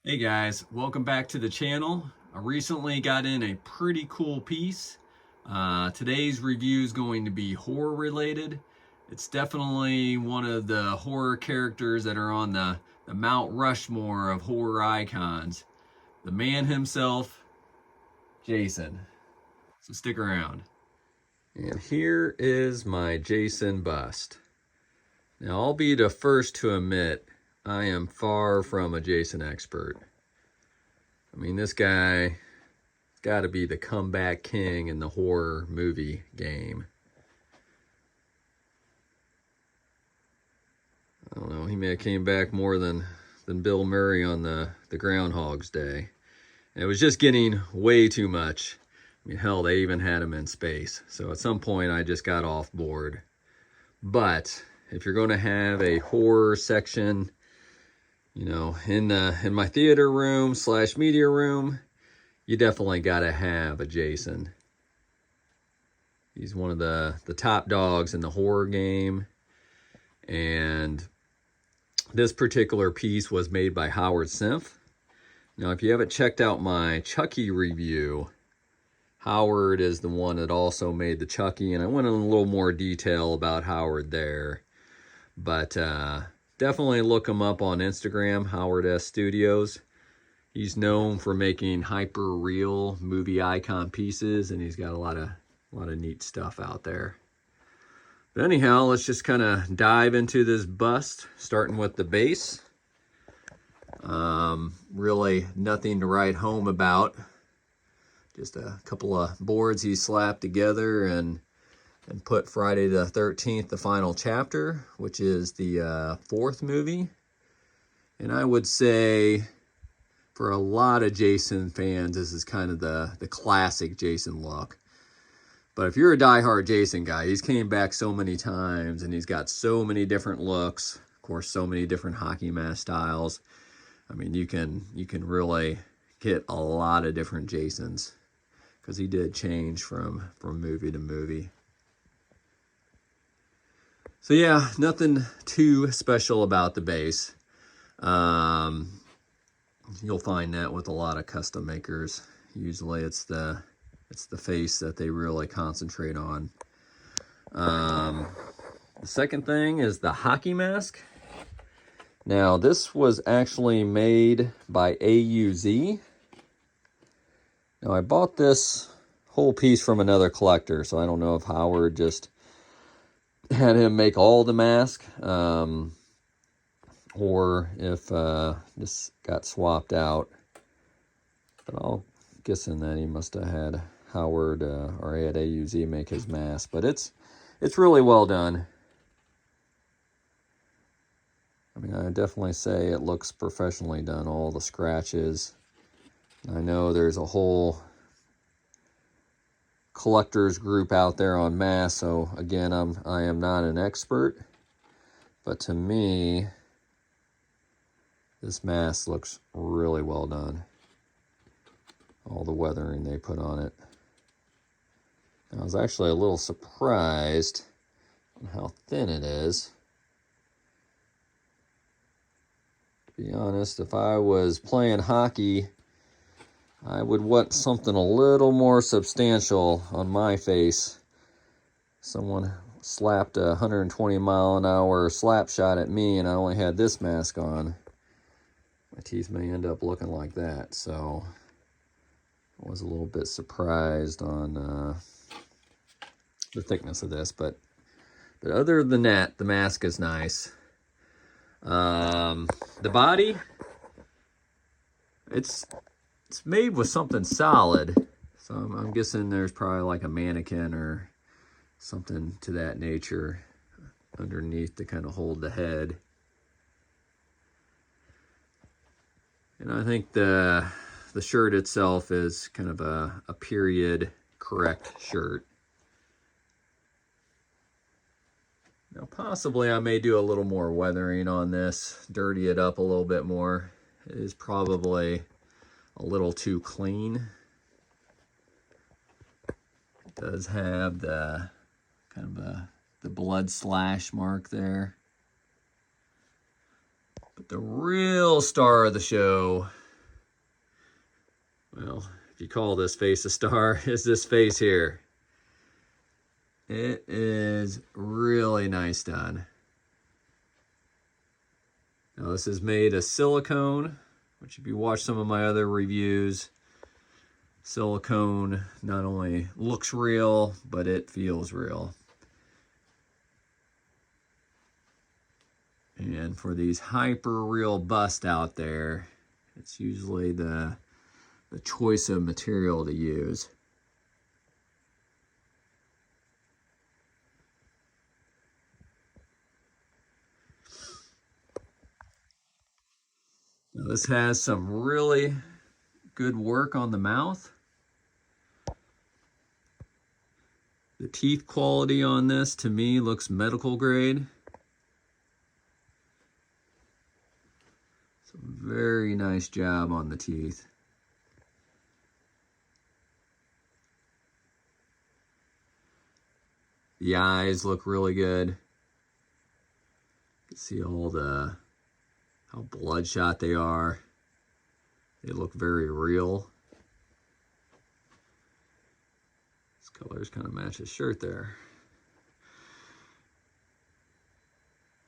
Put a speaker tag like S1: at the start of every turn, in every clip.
S1: Hey guys, welcome back to the channel. I recently got in a pretty cool piece. Today's review is going to be horror related. It's definitely one of the horror characters that are on the Mount Rushmore of horror icons. The man himself, Jason. So stick around. And here is my Jason bust. Now I'll be the first to admit I am far from a Jason expert. I mean, this guy's got to be the comeback king in the horror movie game. I don't know, he may have came back more than Bill Murray on the Groundhog's Day. And it was just getting way too much. I mean, hell, they even had him in space. So at some point, I just got off board. But if you're going to have a horror section, you know, in my theater room / media room, you definitely got to have a Jason. He's one of the top dogs in the horror game. And this particular piece was made by Howard Senft. Now, if you haven't checked out my Chucky review, Howard is the one that also made the Chucky, and I went in a little more detail about Howard there. But definitely look him up on Instagram, Howard S Studios. He's known for making hyper real movie icon pieces, and he's got a lot of neat stuff out there. But anyhow, let's just kind of dive into this bust, starting with the base. Really nothing to write home about. Just a couple of boards he slapped together and put Friday the 13th, the final chapter, which is the fourth movie. And I would say for a lot of Jason fans, this is kind of the classic Jason look. But if you're a diehard Jason guy, he's came back so many times and he's got so many different looks. Of course, so many different hockey mask styles. I mean, you can really get a lot of different Jasons because he did change from movie to movie. So yeah, nothing too special about the base. You'll find that with a lot of custom makers. Usually it's the face that they really concentrate on. The second thing is the hockey mask. Now, this was actually made by AUZ. Now, I bought this whole piece from another collector, so I don't know if Howard just had him make all the mask, or if this got swapped out. But I'll guessing that he must have had Howard or he had AUZ make his mask. But it's really well done. I mean, I definitely say it looks professionally done. All the scratches. I know there's a whole collectors group out there on masks, so again, I am not an expert, but to me, this mask looks really well done. All the weathering they put on it. I was actually a little surprised on how thin it is. To be honest, if I was playing hockey, I would want something a little more substantial on my face. Someone slapped a 120-mile-an-hour slap shot at me and I only had this mask on. My teeth may end up looking like that, so I was a little bit surprised on the thickness of this, but other than that, the mask is nice. The body, it's made with something solid, so I'm guessing there's probably like a mannequin or something to that nature underneath to kind of hold the head. And I think the shirt itself is kind of a period correct shirt. Now possibly I may do a little more weathering on this, dirty it up a little bit more. It is probably a little too clean. It does have the kind of the blood slash mark there. But the real star of the show well, if you call this face a star, is this face here. It is really nice done. Now this is made of silicone, which if you watch some of my other reviews, silicone not only looks real, but it feels real. And for these hyper real busts out there, it's usually the choice of material to use. Now this has some really good work on the mouth. The teeth quality on this to me looks medical grade. So very nice job on the teeth. The eyes look really good. You can see all how bloodshot they are. They look very real. This colors kind of match his shirt there.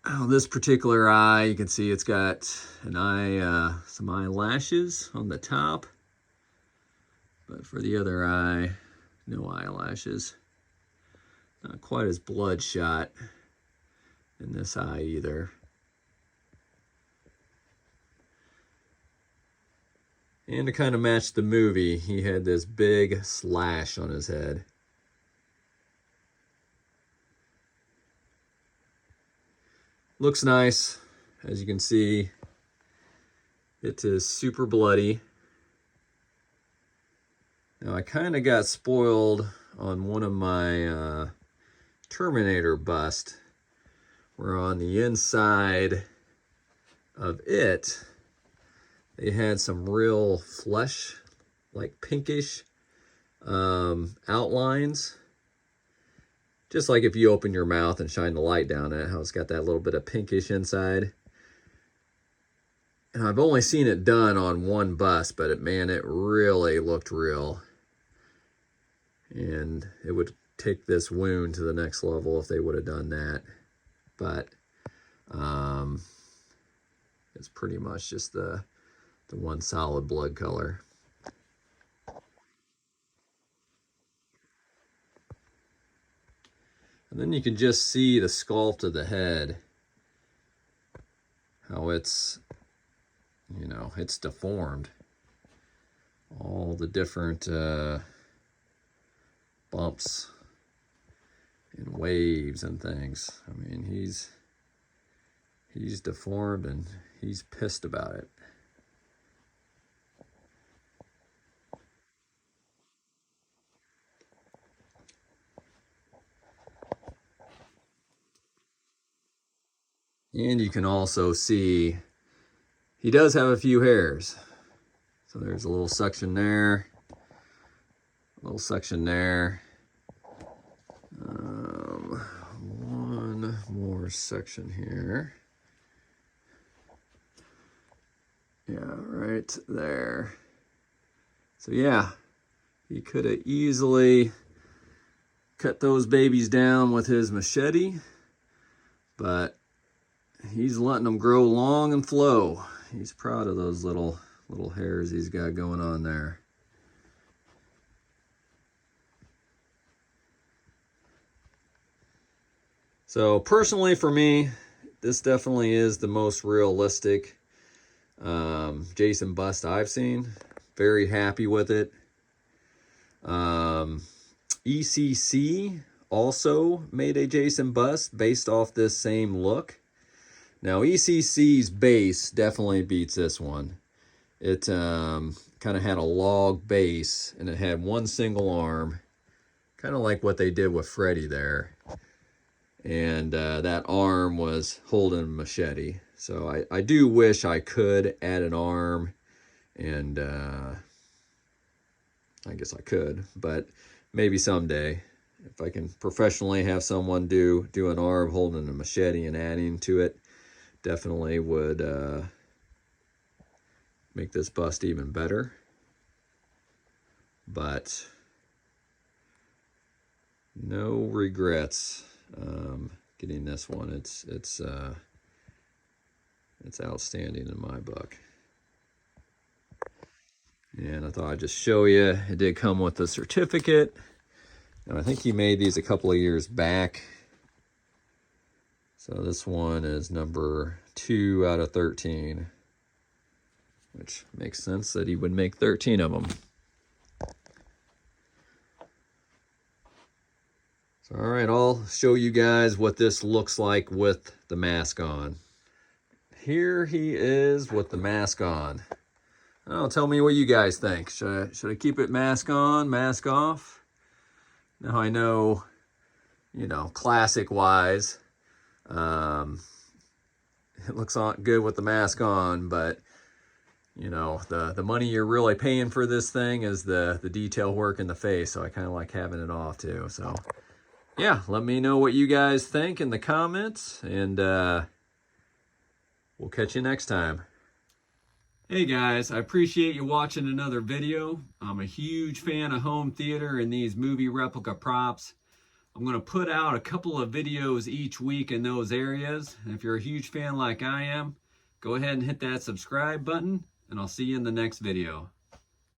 S1: Oh, this particular eye, you can see it's got some eyelashes on the top. But for the other eye, no eyelashes. Not quite as bloodshot in this eye either. And to kind of match the movie, he had this big slash on his head. Looks nice. As you can see, it is super bloody. Now I kind of got spoiled on one of my Terminator bust, where on the inside of it, they had some real flesh, like pinkish outlines. Just like if you open your mouth and shine the light down it, how it's got that little bit of pinkish inside. And I've only seen it done on one bust, but man, it really looked real. And it would take this wound to the next level if they would have done that. But it's pretty much just the one solid blood color. And then you can just see the sculpt of the head, how it's, it's deformed. All the different bumps and waves and things. I mean, he's deformed and he's pissed about it. And you can also see he does have a few hairs. So there's a little section there, a little section there. One more section here. Yeah, right there. So yeah, he could have easily cut those babies down with his machete, but he's letting them grow long and flow. He's proud of those little hairs he's got going on there. So personally for me, this definitely is the most realistic Jason bust I've seen. Very happy with it. ECC also made a Jason bust based off this same look. Now ECC's base definitely beats this one. It kind of had a log base and it had one single arm, kind of like what they did with Freddy there. And that arm was holding a machete. So I do wish I could add an arm, and I guess I could, but maybe someday if I can professionally have someone do an arm holding a machete and adding to it, definitely would make this bust even better. but no regrets getting this one. It's outstanding in my book. And I thought I'd just show you. It did come with a certificate. And I think he made these a couple of years back. So this one is number 2 out of 13, which makes sense that he would make 13 of them. So, all right, I'll show you guys what this looks like with the mask on. Here he is with the mask on. Oh, tell me what you guys think. Should I keep it mask on, mask off? Now I know, you know, classic-wise, it looks good with the mask on, but you know, the money you're really paying for this thing is the detail work in the face, so I kind of like having it off too. So yeah, let me know what you guys think in the comments, and we'll catch you next time. Hey guys, I appreciate you watching another video. I'm a huge fan of home theater and these movie replica props. I'm going to put out a couple of videos each week in those areas. And if you're a huge fan like I am, go ahead and hit that subscribe button, and I'll see you in the next video.